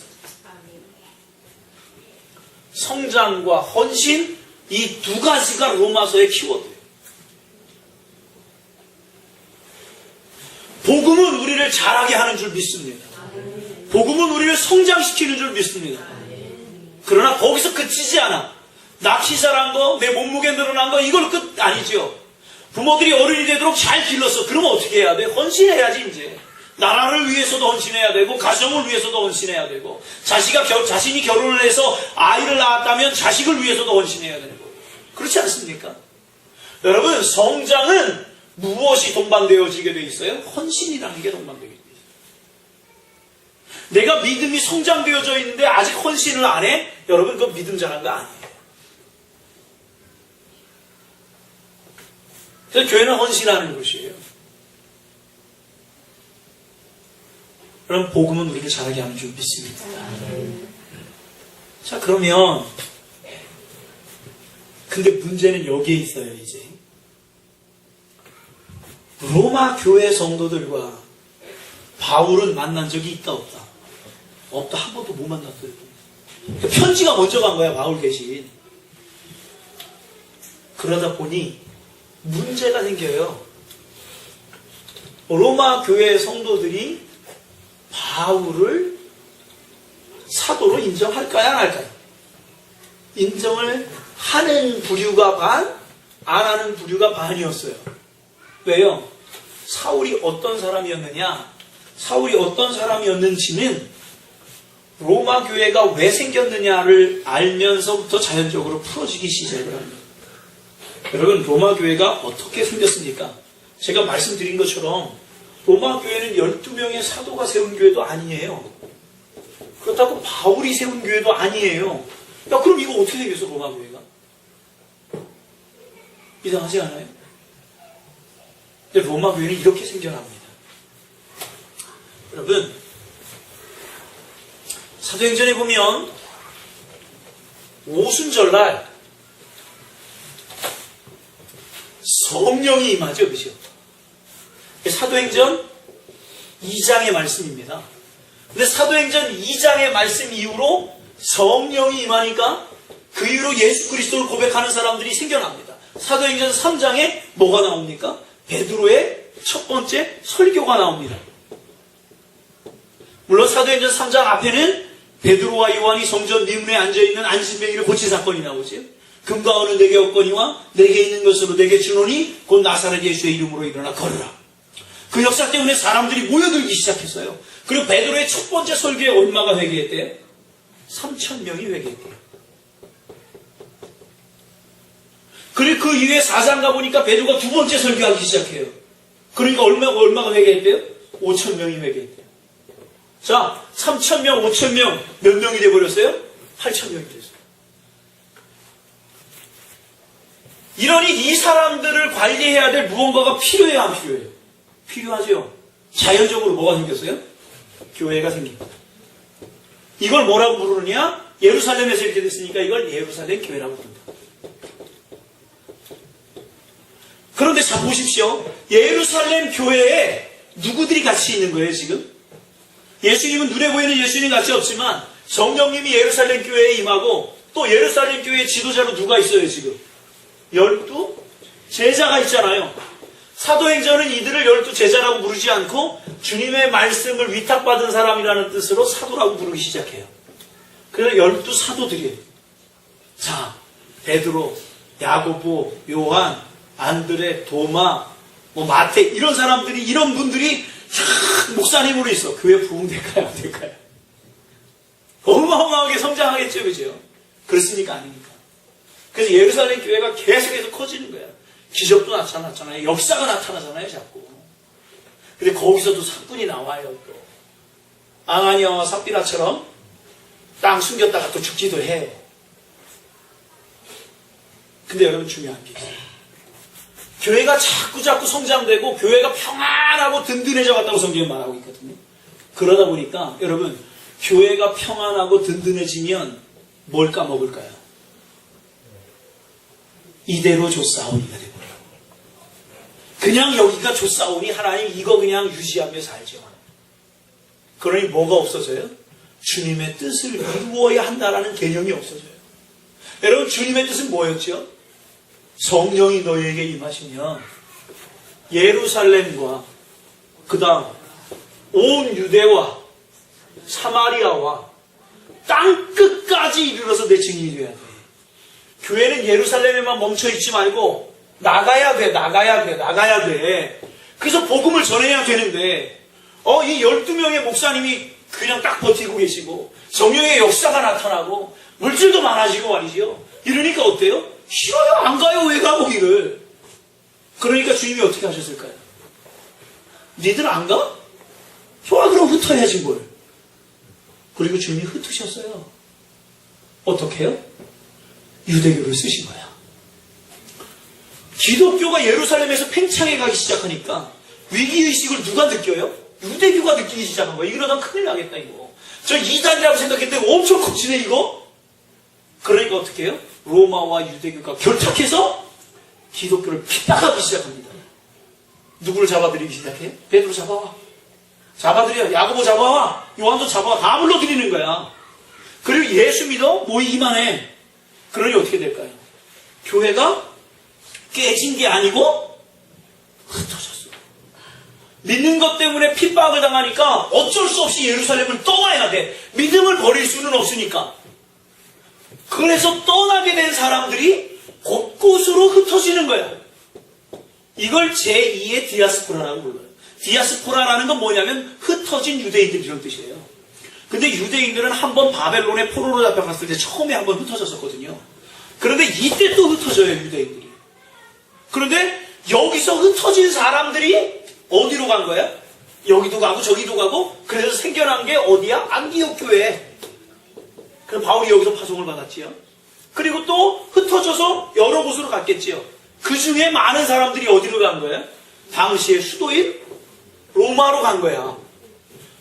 성장과 헌신, 이 두 가지가 로마서의 키워드예요. 복음은 우리를 자라게 하는 줄 믿습니다. 복음은 우리를 성장시키는 줄 믿습니다. 그러나 거기서 그치지 않아. 낚시 잘한 거, 내 몸무게 늘어난 거, 이걸 끝 아니죠. 부모들이 어른이 되도록 잘 길렀어. 그러면 어떻게 해야 돼? 헌신해야지 이제. 나라를 위해서도 헌신해야 되고 가정을 위해서도 헌신해야 되고 자신이 결혼을 해서 아이를 낳았다면 자식을 위해서도 헌신해야 되는 거예요. 그렇지 않습니까? 여러분, 성장은 무엇이 동반되어지게 돼 있어요? 헌신이라는 게 동반되게 돼 있어요. 내가 믿음이 성장되어져 있는데 아직 헌신을 안 해? 여러분, 그거 믿음 자란 거 아니에요. 그래서 교회는 헌신하는 곳이에요. 그럼 복음은 우리를 자라게 하는 줄 믿습니다. 자, 그러면 근데 문제는 여기에 있어요. 이제 로마 교회 성도들과 바울은 만난 적이 있다 없다? 없다. 한 번도 못 만났어요. 편지가 먼저 간 거야, 바울 대신. 그러다 보니 문제가 생겨요. 로마 교회 성도들이 바울을 사도로 인정할까요, 안 할까요? 인정을 하는 부류가 반, 안 하는 부류가 반이었어요. 왜요? 사울이 어떤 사람이었느냐? 사울이 어떤 사람이었는지는 로마 교회가 왜 생겼느냐를 알면서부터 자연적으로 풀어지기 시작을 합니다. 여러분, 로마 교회가 어떻게 생겼습니까? 제가 말씀드린 것처럼 로마 교회는 12명의 사도가 세운 교회도 아니에요. 그렇다고 바울이 세운 교회도 아니에요. 야, 그럼 이거 어떻게 생겼어, 로마 교회가? 이상하지 않아요? 근데 로마 교회는 이렇게 생겨납니다. 여러분, 사도행전에 보면 오순절날 성령이 임하죠, 그죠? 사도행전 2장의 말씀입니다. 근데 사도행전 2장의 말씀 이후로 성령이 임하니까 그 이후로 예수 그리스도를 고백하는 사람들이 생겨납니다. 사도행전 3장에 뭐가 나옵니까? 베드로의 첫 번째 설교가 나옵니다. 물론 사도행전 3장 앞에는 베드로와 요한이 성전 림문에 앉아있는 안심뱅이를 고친 사건이 나오죠. 금과 은은 내게 없거니와 내게 있는 것으로 내게 주노니 곧 나사렛 예수의 이름으로 일어나 걸으라. 그 역사 때문에 사람들이 모여들기 시작했어요. 그리고 베드로의 첫 번째 설교에 얼마가 회개했대요? 3,000명이 회개했대요. 그리고 그 이후에 4장 가보니까 베드로가 두 번째 설교하기 시작해요. 그러니까 얼마가 회개했대요? 5,000명이 회개했대요. 자, 3,000명, 5,000명 몇 명이 돼버렸어요? 8,000명이 됐어요. 이러니 이 사람들을 관리해야 될 무언가가 필요해요, 안 필요해요? 필요하죠. 자연적으로 뭐가 생겼어요? 교회가 생깁니다. 이걸 뭐라고 부르느냐? 예루살렘에서 이렇게 됐으니까 이걸 예루살렘 교회라고 부릅니다. 그런데 자 보십시오. 예루살렘 교회에 누구들이 같이 있는 거예요, 지금? 예수님은 눈에 보이는 예수님 같이 없지만 성령님이 예루살렘 교회에 임하고 또 예루살렘 교회의 지도자로 누가 있어요, 지금? 12 제자가 있잖아요. 사도행전은 이들을 12 제자라고 부르지 않고 주님의 말씀을 위탁받은 사람이라는 뜻으로 사도라고 부르기 시작해요. 그래서 12 사도들이에요. 자, 베드로, 야고보, 요한, 안드레, 도마, 마태 이런 사람들이 이런 분들이 목사님으로 있어. 교회 부흥될까요? 안 될까요? 어마어마하게 성장하겠죠, 그죠? 그렇습니까? 아닙니까? 그래서 예루살렘 교회가 계속해서 커지는 거야. 기적도 나타났잖아요. 역사가 나타나잖아요, 자꾸. 근데 거기서도 사건이 나와요, 또. 아나니아와 삽비라처럼 땅 숨겼다가 또 죽기도 해요. 근데 여러분 중요한 게 있어요. 교회가 자꾸 성장되고 교회가 평안하고 든든해져 갔다고 성경이 말하고 있거든요. 그러다 보니까 여러분 교회가 평안하고 든든해지면 뭘 까먹을까요? 이대로 좋사오니가 되버려요. 그냥 여기가 좋사오니 하나님 이거 그냥 유지하며 살죠. 그러니 뭐가 없어져요? 주님의 뜻을 이루어야 한다라는 개념이 없어져요. 여러분 주님의 뜻은 뭐였죠? 성령이 너희에게 임하시면 예루살렘과 그 다음 온 유대와 사마리아와 땅끝까지 이르러서 내 증인이 돼야 돼. 교회는 예루살렘에만 멈춰있지 말고 나가야 돼. 그래서 복음을 전해야 되는데 이 12명의 목사님이 그냥 딱 버티고 계시고 성령의 역사가 나타나고 물질도 많아지고 말이죠. 이러니까 어때요? 싫어요. 안 가요. 왜 가 거기를. 그러니까 주님이 어떻게 하셨을까요? 니들 안 가? 좋아, 그럼 흩어야지 뭘. 그리고 주님이 흩으셨어요. 어떻게 해요? 유대교를 쓰신 거야. 기독교가 예루살렘에서 팽창해 가기 시작하니까 위기의식을 누가 느껴요? 유대교가 느끼기 시작한 거야. 이러다 큰일 나겠다 이거. 저 이단이라고 생각했는데 엄청 커지네 이거. 그러니까 어떻게 해요? 로마와 유대교가 결탁해서 기독교를 핍박하기 시작합니다. 누구를 잡아들이기 시작해요? 베드로 잡아와. 잡아들여. 야고보 잡아와. 요한도 잡아와. 다 불러들이는 거야. 그리고 예수 믿어 모이기만 해. 그러니 어떻게 될까요? 교회가 깨진 게 아니고 흩어졌어. 믿는 것 때문에 핍박을 당하니까 어쩔 수 없이 예루살렘을 떠나야 돼. 믿음을 버릴 수는 없으니까. 그래서 떠나게 된 사람들이 곳곳으로 흩어지는 거야. 이걸 제2의 디아스포라라고 불러요. 디아스포라라는 건 뭐냐면 흩어진 유대인들 이런 뜻이에요. 근데 유대인들은 한번 바벨론의 포로로 잡혀갔을 때 처음에 한번 흩어졌었거든요. 그런데 이때 또 흩어져요, 유대인들이. 그런데 여기서 흩어진 사람들이 어디로 간 거야? 여기도 가고 저기도 가고. 그래서 생겨난 게 어디야? 안디옥 교회. 그래서 바울이 여기서 파송을 받았지요. 그리고 또 흩어져서 여러 곳으로 갔겠지요. 그 중에 많은 사람들이 어디로 간 거야? 당시의 수도인 로마로 간 거야.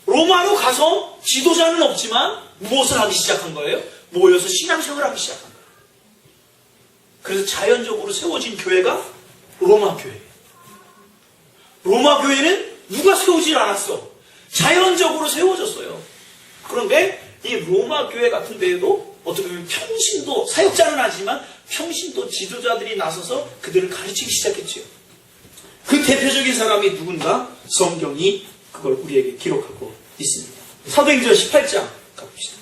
로마로 가서 지도자는 없지만 무엇을 하기 시작한 거예요? 모여서 신앙생활을 하기 시작한 거예요. 그래서 자연적으로 세워진 교회가 로마 교회예요. 로마 교회는 누가 세우질 않았어. 자연적으로 세워졌어요. 그런데 이 로마 교회 같은 데에도 어떻게 보면 평신도, 사역자는 아니지만 평신도 지도자들이 나서서 그들을 가르치기 시작했지요. 그 대표적인 사람이 누군가 성경이 그걸 우리에게 기록하고 있습니다. 사도행전 18장 가봅시다.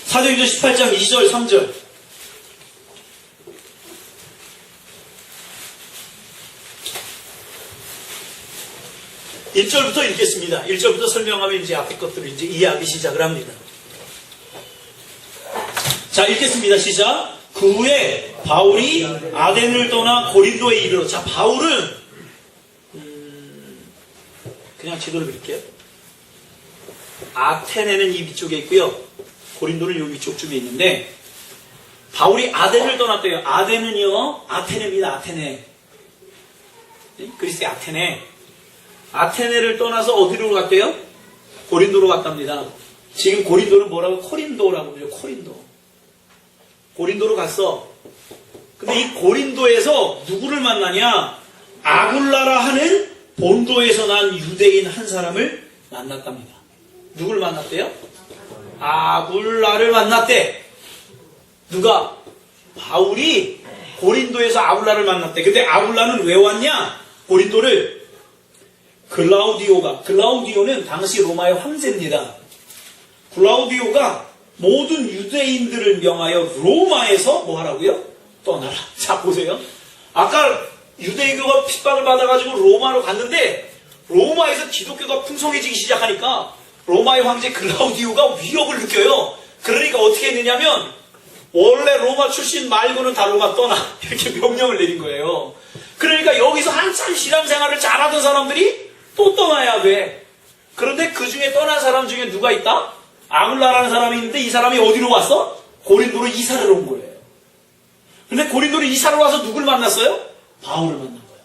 사도행전 18장 2절 3절. (1절부터) 읽겠습니다. 1절부터 설명하면 이제 앞에 것들을 이제 이해하기 시작을 합니다. 자, 읽겠습니다. 시작. 그 후에 바울이 아덴을 떠나 고린도에 이르러. 자, 바울은 그냥 지도를 그릴게요. 아테네는 이 위쪽에 있고요. 고린도는 이 위쪽쯤에 있는데, 바울이 아덴을 떠났대요. 아덴은요, 아테네입니다. 아테네. 그리스의 아테네. 아테네를 떠나서 어디로 갔대요? 고린도로 갔답니다. 지금 고린도는 뭐라고? 코린도라고 그러죠. 코린도. 고린도로 갔어. 근데 이 고린도에서 누구를 만나냐? 아굴라라 하는 본도에서 난 유대인 한 사람을 만났답니다. 누굴 만났대요? 아굴라를 만났대. 누가? 바울이 고린도에서 아굴라를 만났대. 근데 아굴라는 왜 왔냐? 고린도를 글라우디오는 당시 로마의 황제입니다. 글라우디오가 모든 유대인들을 명하여 로마에서 뭐 하라고요? 떠나라. 자, 보세요. 아까 유대교가 핍박을 받아가지고 로마로 갔는데 로마에서 기독교가 풍성해지기 시작하니까 로마의 황제 글라우디오가 위협을 느껴요. 그러니까 어떻게 했느냐면 원래 로마 출신 말고는 다 로마 떠나 이렇게 명령을 내린 거예요. 그러니까 여기서 한참 신앙생활을 잘하던 사람들이 또 떠나야 돼. 그런데 그 중에 떠난 사람 중에 누가 있다? 아굴라라는 사람이 있는데 이 사람이 어디로 왔어? 고린도로 이사를 온 거예요. 근데 고린도로 이사를 와서 누굴 만났어요? 바울을 만난 거야.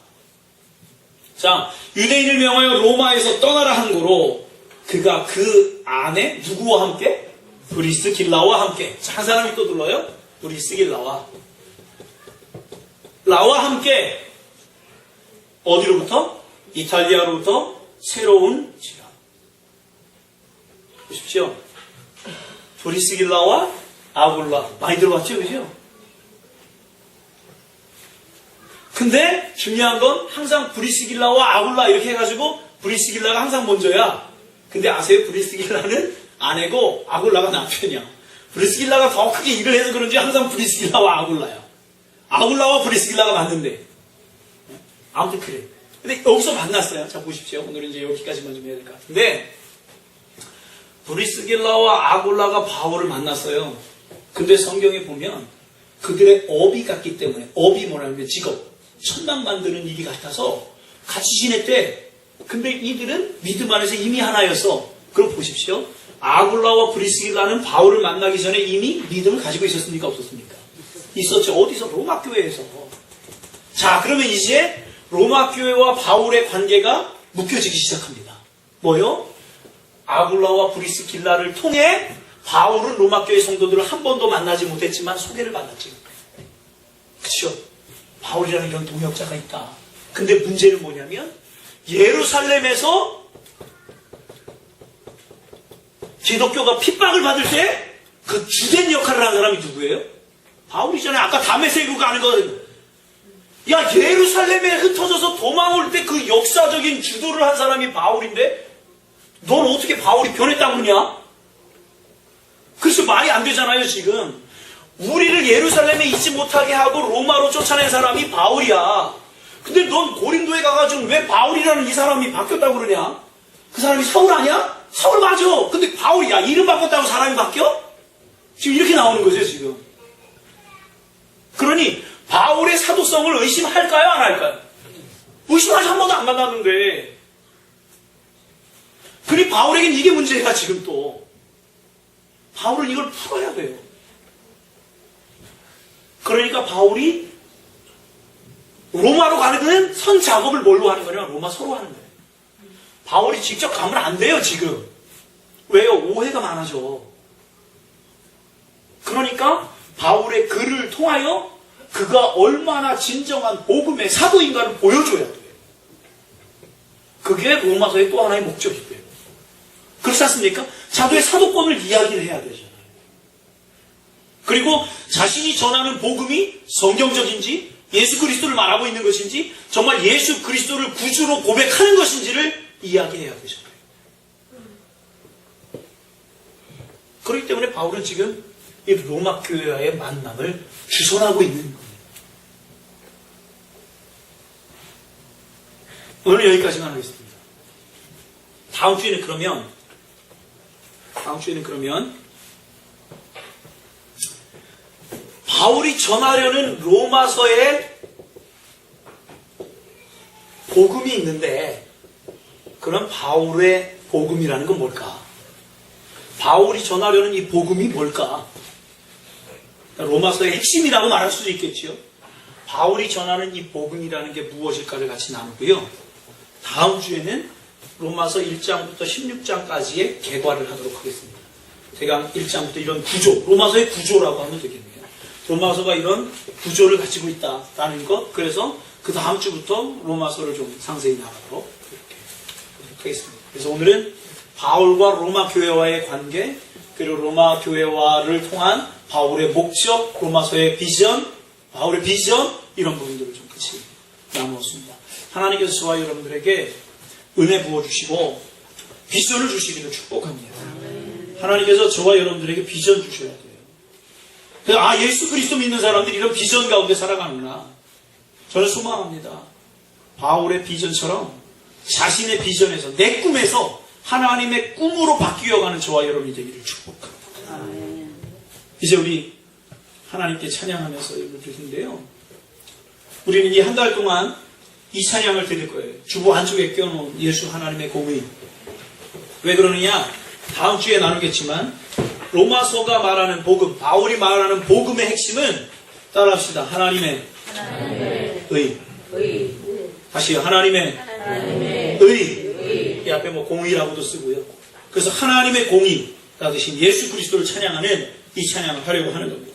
자, 유대인을 명하여 로마에서 떠나라 한 거로 그가 그 안에 누구와 함께? 브리스길라와 함께. 자, 한 사람이 또 들러요? 브리스길라와. 라와 함께 어디로부터? 이탈리아로부터 새로운 지방. 보십시오. 브리스길라와 아굴라. 많이 들어봤죠? 그죠? 근데 중요한 건 항상 브리스길라와 아굴라 이렇게 해가지고 브리스길라가 항상 먼저야. 근데 아세요? 브리스길라는 아내고 아굴라가 남편이야. 브리스길라가 더 크게 일을 해서 그런지 항상 브리스길라와 아굴라야. 아굴라와 브리스길라가 맞는데. 아무튼 그래. 근데 여기서 만났어요. 자, 보십시오. 오늘은 이제 여기까지만 좀 해야 될 것 같은데, 브리스길라와 아굴라가 바울을 만났어요. 근데 성경에 보면 그들의 업이 같기 때문에, 업이 뭐라면 직업, 천당 만드는 일이 같아서 같이 지냈대. 근데 이들은 믿음 안에서 이미 하나였어. 그럼 보십시오. 아굴라와 브리스길라는 바울을 만나기 전에 이미 믿음을 가지고 있었습니까? 없었습니까? 있었죠. 어디서? 로마 교회에서. 자, 그러면 이제 로마 교회와 바울의 관계가 묶여지기 시작합니다. 뭐요? 아굴라와 브리스길라를 통해 바울은 로마 교회 성도들을 한 번도 만나지 못했지만 소개를 받았지. 그렇죠? 바울이라는 이런 동역자가 있다. 근데 문제는 뭐냐면 예루살렘에서 기독교가 핍박을 받을 때 그 주된 역할을 한 사람이 누구예요? 바울이잖아요. 아까 다메섹으로 가는 거. 야, 예루살렘에 흩어져서 도망올 때 그 역사적인 주도를 한 사람이 바울인데 넌 어떻게 바울이 변했다고 그러냐? 그래서 말이 안 되잖아요, 지금. 우리를 예루살렘에 있지 못하게 하고 로마로 쫓아낸 사람이 바울이야. 근데 넌 고린도에 가가지고 왜 바울이라는 이 사람이 바뀌었다고 그러냐? 그 사람이 사울 아니야? 사울 맞아. 근데 바울이야. 이름 바꿨다고 사람이 바뀌어? 지금 이렇게 나오는 거죠, 지금. 그러니 바울의 사도성을 의심할까요, 안 할까요? 의심하지 한 번도 안 만났는데. 그러니 바울에겐 이게 문제야, 지금 또. 바울은 이걸 풀어야 돼요. 그러니까 바울이 로마로 가는 선 작업을 뭘로 하는 거냐? 로마서로 하는 거예요. 바울이 직접 가면 안 돼요, 지금. 왜요? 오해가 많아져. 그러니까 바울의 글을 통하여 그가 얼마나 진정한 복음의 사도인가를 보여줘야 돼요. 그게 로마서의 또 하나의 목적이 돼요. 그렇지 않습니까? 자기의 사도권을 이야기를 해야 되잖아요. 그리고 자신이 전하는 복음이 성경적인지 예수 그리스도를 말하고 있는 것인지 정말 예수 그리스도를 구주로 고백하는 것인지를 이야기해야 되잖아요. 그렇기 때문에 바울은 지금 이 로마 교회와의 만남을 주선하고 있는 겁니다. 오늘 여기까지만 하겠습니다. 다음 주에는 그러면 바울이 전하려는 로마서에 복음이 있는데 그럼 바울의 복음이라는 건 뭘까? 바울이 전하려는 이 복음이 뭘까? 로마서의 핵심이라고 말할 수도 있겠지요. 바울이 전하는 이 복음이라는 게 무엇일까를 같이 나누고요. 다음 주에는 로마서 1장부터 16장까지의 개괄을 하도록 하겠습니다. 제가 1장부터 이런 구조, 로마서의 구조라고 하면 되겠네요. 로마서가 이런 구조를 가지고 있다라는 것, 그래서 그 다음 주부터 로마서를 좀 상세히 나가도록 하겠습니다. 그래서 오늘은 바울과 로마 교회와의 관계, 그리고 로마 교회와를 통한 바울의 목적, 로마서의 비전, 바울의 비전, 이런 부분들을 좀 같이 나누었습니다. 하나님께서 저와 여러분들에게 은혜 부어주시고 비전을 주시기를 축복합니다. 하나님께서 저와 여러분들에게 비전 주셔야 돼요. 그래서 예수 그리스도 믿는 사람들이 이런 비전 가운데 살아가는구나. 저는 소망합니다. 바울의 비전처럼 자신의 비전에서, 내 꿈에서 하나님의 꿈으로 바뀌어가는 저와 여러분이 되기를 축복합니다. 이제 우리 하나님께 찬양하면서 예배를 드리는데요. 우리는 이 한 달 동안 이 찬양을 드릴 거예요. 주보 한쪽에 껴놓은 예수 하나님의 공의. 왜 그러느냐? 다음 주에 나누겠지만 로마서가 말하는 복음, 바울이 말하는 복음의 핵심은 따라합시다. 하나님의 의. 다시요. 하나님의 의. 이 앞에 뭐 공의라고도 쓰고요. 그래서 하나님의 공의, 다 대신 예수 그리스도를 찬양하는 이 찬양을 하려고 하는 겁니다.